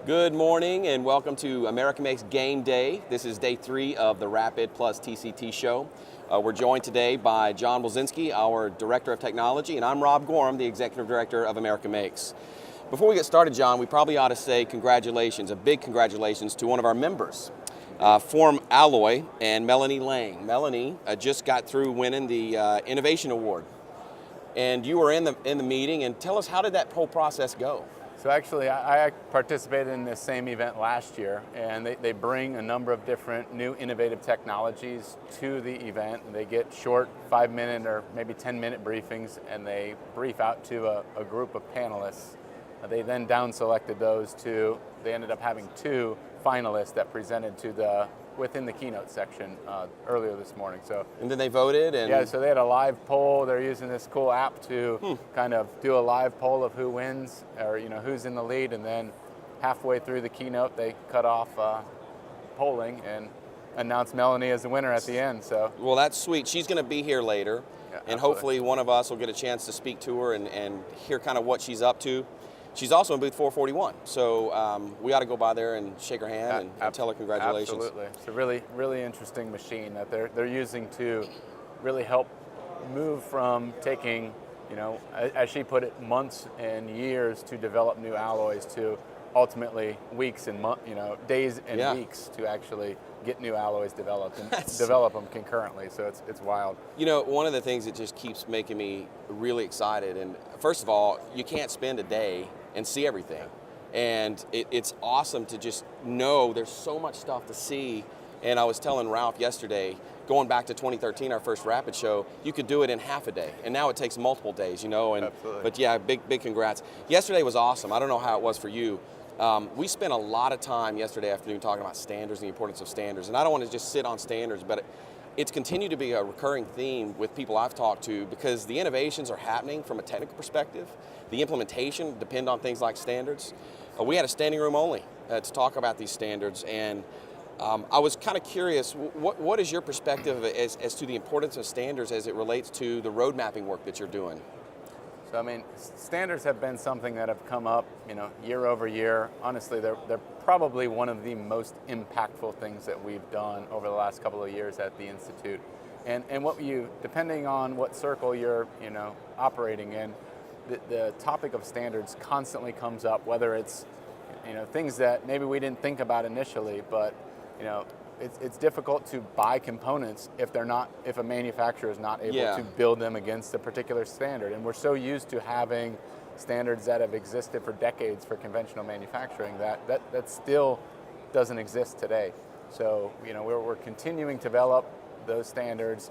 Good morning and welcome to America Makes Game Day. This is day 3 of the Rapid Plus TCT show. We're joined today by John Wilczynski, our Director of Technology, and I'm Rob Gorham, the Executive Director of America Makes. Before we get started, John, we probably ought to say congratulations, a big congratulations to one of our members, Form Alloy and Melanie Lang. Melanie just got through winning the Innovation Award. And you were in the meeting, and tell us, how did that whole process go? So actually, I participated in this same event last year, and they bring a number of different new innovative technologies to the event. And they get short 5-minute or maybe 10-minute briefings, and they brief out to a group of panelists. They then down-selected those two. They ended up having 2 finalists that presented to within the keynote section earlier this morning. And then they voted? Yeah, so they had a live poll. They're using this cool app to kind of do a live poll of who wins, or who's in the lead, and then halfway through the keynote they cut off polling and announced Melanie as the winner at the end. So, well, that's sweet. She's going to be here later, yeah, and hopefully one of us will get a chance to speak to her and hear kind of what she's up to. She's also in booth 441, so we ought to go by there and shake her hand and tell her congratulations. Absolutely. It's a really, really interesting machine that they're using to really help move from taking, as she put it, months and years to develop new alloys to ultimately weeks and days and weeks to actually get new alloys developed and develop them concurrently. So it's wild. One of the things that just keeps making me really excited, and first of all, you can't spend a day and see everything. And it's awesome to just know there's so much stuff to see. And I was telling Ralph yesterday, going back to 2013, our first Rapid show, you could do it in half a day. And now it takes multiple days, And, absolutely. But yeah, big congrats. Yesterday was awesome. I don't know how it was for you. We spent a lot of time yesterday afternoon talking about standards and the importance of standards. And I don't want to just sit on standards, but it's continued to be a recurring theme with people I've talked to, because the innovations are happening from a technical perspective. The implementation depend on things like standards. We had a standing room only to talk about these standards, and I was kind of curious, what is your perspective as to the importance of standards as it relates to the road mapping work that you're doing? So standards have been something that have come up, year over year. Honestly, they're probably one of the most impactful things that we've done over the last couple of years at the Institute. And depending on what circle you're, operating in, the topic of standards constantly comes up, whether it's, things that maybe we didn't think about initially, but, it's difficult to buy components if a manufacturer is not able to build them against a particular standard. And we're so used to having standards that have existed for decades for conventional manufacturing that still doesn't exist today. So, we're continuing to develop those standards.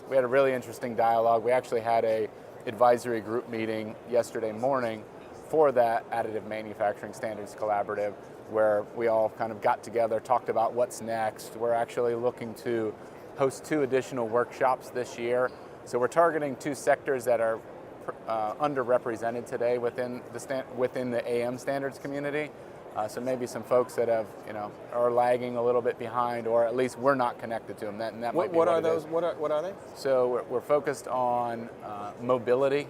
We had a really interesting dialogue. We actually had a advisory group meeting yesterday morning for that Additive Manufacturing Standards Collaborative, where we all kind of got together, talked about what's next. We're actually looking to host 2 additional workshops this year. So we're targeting 2 sectors that are underrepresented today within the AM standards community. So maybe some folks that are lagging a little bit behind, or at least we're not connected to them. That might be what are those? What are they? So we're focused on mobility,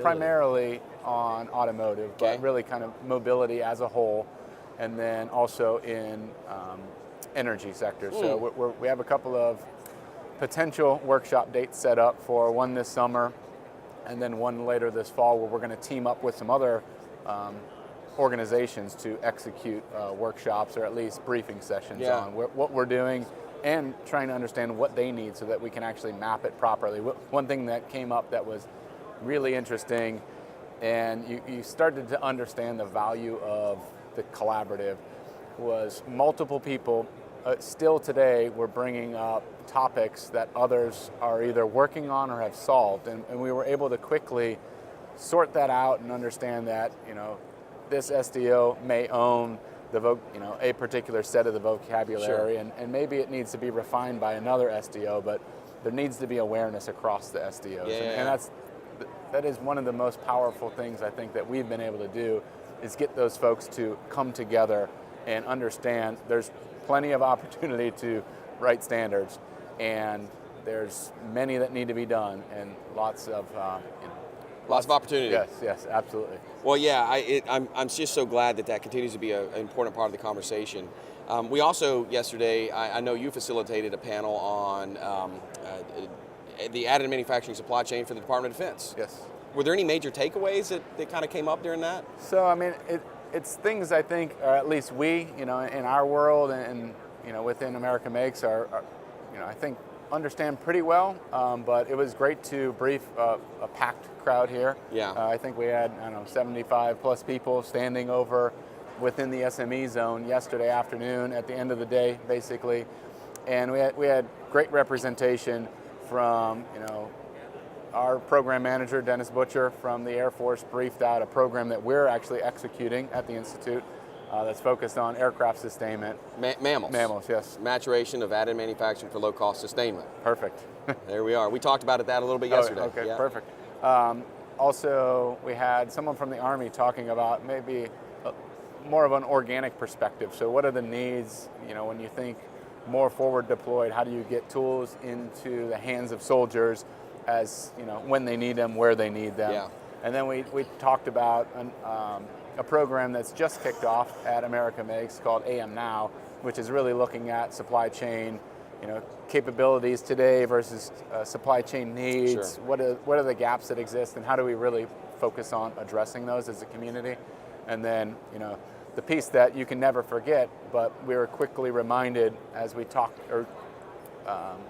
primarily on automotive, but really kind of mobility as a whole, and then also in energy sector. So we have a couple of potential workshop dates set up, for one this summer, and then one later this fall, where we're going to team up with some other organizations to execute workshops, or at least briefing sessions on what we're doing, and trying to understand what they need so that we can actually map it properly. One thing that came up that was really interesting, and you started to understand the value of the collaborative, was multiple people still today were bringing up topics that others are either working on or have solved, and we were able to quickly sort that out and understand that this SDO may own a particular set of the vocabulary, and maybe it needs to be refined by another SDO, but there needs to be awareness across the SDOs, and that is one of the most powerful things I think that we've been able to do, is get those folks to come together and understand there's plenty of opportunity to write standards, and there's many that need to be done, and lots of Lots of opportunity. Yes, absolutely. Well, yeah, I'm just so glad that continues to be an important part of the conversation. We also, yesterday, I know you facilitated a panel on the additive manufacturing supply chain for the Department of Defense. Yes. Were there any major takeaways that kind of came up during that? So, I mean, it's things I think, or at least we, in our world and within America Makes are I think understand pretty well, but it was great to brief a packed crowd here. Yeah. I think we had, 75 plus people standing over within the SME zone yesterday afternoon at the end of the day, basically. And we had great representation from, our program manager, Dennis Butcher from the Air Force, briefed out a program that we're actually executing at the Institute that's focused on aircraft sustainment. Mammals. Mammals, yes. Maturation of additive manufacturing for low-cost sustainment. Perfect. There we are. We talked about that a little bit yesterday. Okay, yeah. Perfect. Also, we had someone from the Army talking about maybe more of an organic perspective. So what are the needs, when you think more forward deployed, how do you get tools into the hands of soldiers as, when they need them, where they need them. Yeah. And then we talked about a program that's just kicked off at America Makes called AM Now, which is really looking at supply chain, capabilities today versus supply chain needs. Sure. What are the gaps that exist, and how do we really focus on addressing those as a community? And then, the piece that you can never forget, but we were quickly reminded as we talked or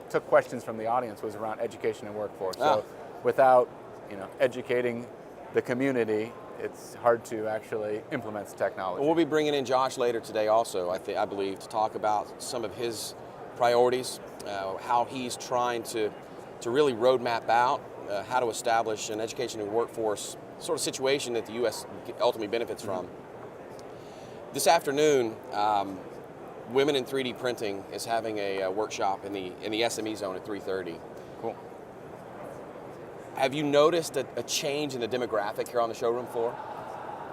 took questions from the audience, was around education and workforce. So without educating the community, it's hard to actually implement the technology. Well, we'll be bringing in Josh later today also, I believe, to talk about some of his priorities, how he's trying to really roadmap out how to establish an education and workforce sort of situation that the U.S. ultimately benefits from. This afternoon, Women in 3D Printing is having a workshop in the SME zone at 3:30. Cool. Have you noticed a change in the demographic here on the showroom floor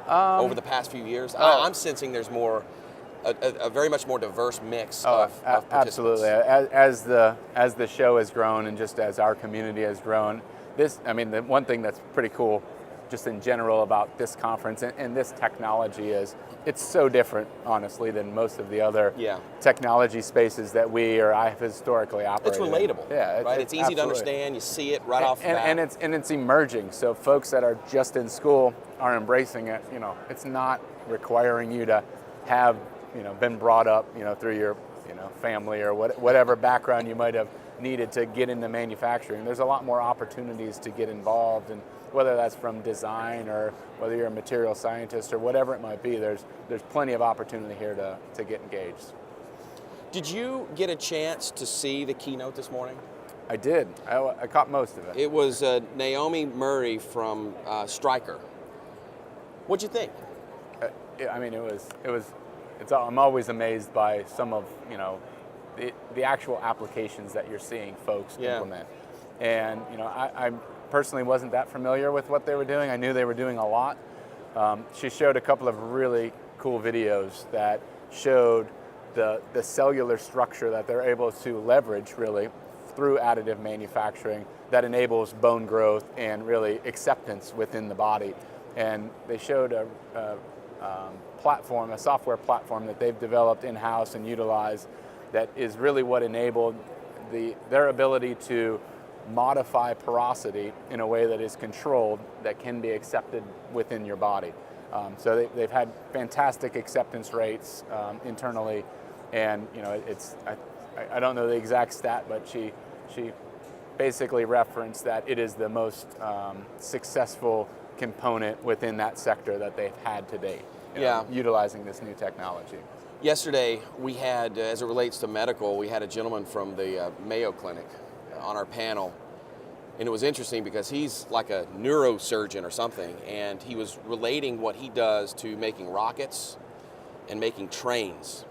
over the past few years? I'm sensing there's a very much more diverse mix of participants. Absolutely. As the show has grown and just as our community has grown, the one thing that's pretty cool just in general about this conference and this technology is it's so different, honestly, than most of the other technology spaces that I have historically operated. It's relatable. Yeah, right. It's easy to understand. You see it right off the bat. And it's emerging. So folks that are just in school are embracing it. It's not requiring you to have been brought up through your family or whatever background you might have needed to get into manufacturing. There's a lot more opportunities to get involved, and whether that's from design or whether you're a material scientist or whatever it might be, there's plenty of opportunity here to get engaged. Did you get a chance to see the keynote this morning? I did. I caught most of it. It was Naomi Murray from Stryker. What'd you think? I'm always amazed by some of the actual applications that you're seeing folks implement. And I personally wasn't that familiar with what they were doing. I knew they were doing a lot. She showed a couple of really cool videos that showed the cellular structure that they're able to leverage really through additive manufacturing that enables bone growth and really acceptance within the body. And they showed a software platform that they've developed in-house and utilized that is really what enabled their ability to modify porosity in a way that is controlled, that can be accepted within your body. So they've had fantastic acceptance rates internally, and I don't know the exact stat, but she basically referenced that it is the most successful component within that sector that they've had to date, utilizing this new technology. Yesterday, we had, as it relates to medical, we had a gentleman from the Mayo Clinic on our panel, and it was interesting because he's like a neurosurgeon or something, and he was relating what he does to making rockets and making trains.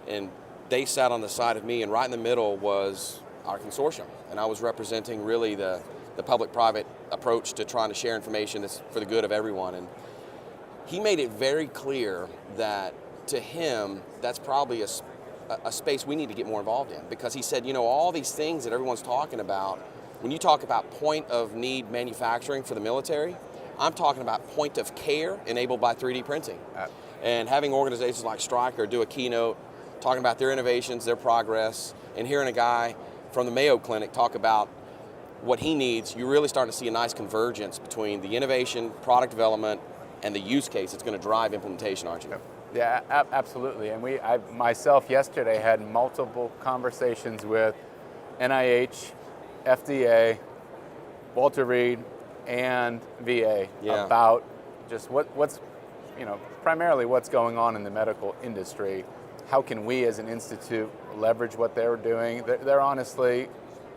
And they sat on the side of me, and right in the middle was our consortium, and I was representing really the public-private approach to trying to share information that's for the good of everyone. And he made it very clear that to him, that's probably a space we need to get more involved in, because he said, all these things that everyone's talking about, when you talk about point of need manufacturing for the military, I'm talking about point of care enabled by 3D printing. And having organizations like Stryker do a keynote talking about their innovations, their progress, and hearing a guy from the Mayo Clinic talk about what he needs, you're really starting to see a nice convergence between the innovation, product development, and the use case that's going to drive implementation, aren't you? Yeah, absolutely. And I myself yesterday had multiple conversations with NIH, FDA, Walter Reed, and VA about just what's primarily what's going on in the medical industry. How can we as an institute leverage what they're doing? They're honestly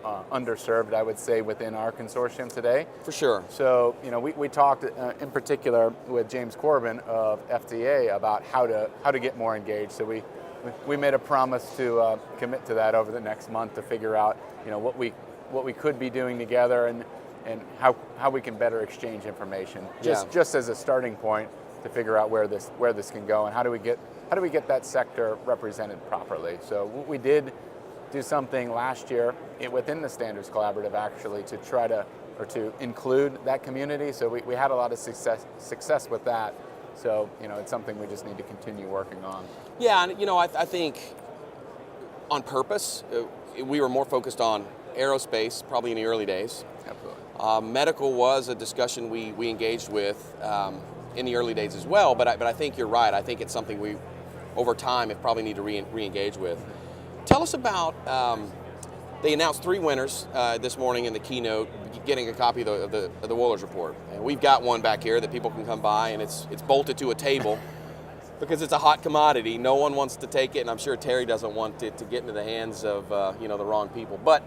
underserved, I would say, within our consortium today. For sure. So, we talked in particular with James Corbin of FDA about how to get more engaged. So we made a promise to commit to that over the next month to figure out, what we could be doing together and how we can better exchange information. Just as a starting point to figure out where this can go and how do we get that sector represented properly. So we did do something last year within the Standards Collaborative actually to try to include that community. So we had a lot of success with that. So it's something we just need to continue working on. Yeah, and I think on purpose we were more focused on aerospace probably in the early days. Absolutely. Medical was a discussion we engaged with in the early days as well, but I think you're right. I think it's something we, over time, probably need to re-engage with. Tell us about, they announced 3 winners this morning in the keynote, getting a copy of the Wohlers Report. And we've got one back here that people can come by, and it's bolted to a table because it's a hot commodity. No one wants to take it, and I'm sure Terry doesn't want it to get into the hands of the wrong people. But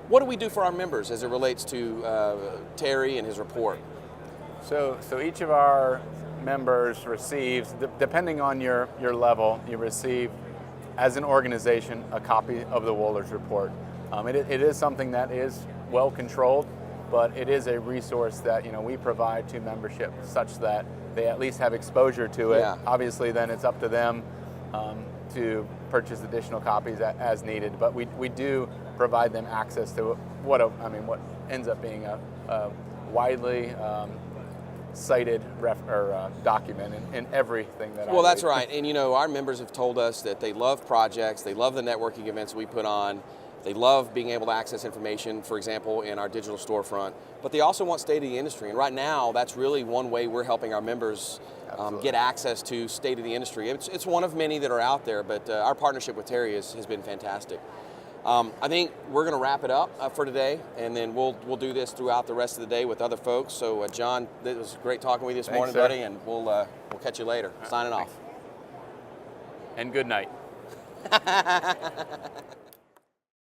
what do we do for our members as it relates to Terry and his report? So each of our members receives, depending on your level, you receive, as an organization, a copy of the Wohlers Report. It is something that is well controlled, but it is a resource that we provide to membership such that they at least have exposure to it. Yeah. Obviously, then it's up to them to purchase additional copies as needed, but we do provide them access to what ends up being a widely cited document in everything that Well, that's right. And our members have told us that they love projects, they love the networking events we put on, they love being able to access information, for example, in our digital storefront, but they also want state of the industry. And right now, that's really one way we're helping our members get access to state of the industry. It's one of many that are out there, but our partnership with Terry has been fantastic. I think we're going to wrap it up for today, and then we'll do this throughout the rest of the day with other folks. So, John, it was great talking with you this morning, sir. buddy, and we'll catch you later. Signing off. And good night.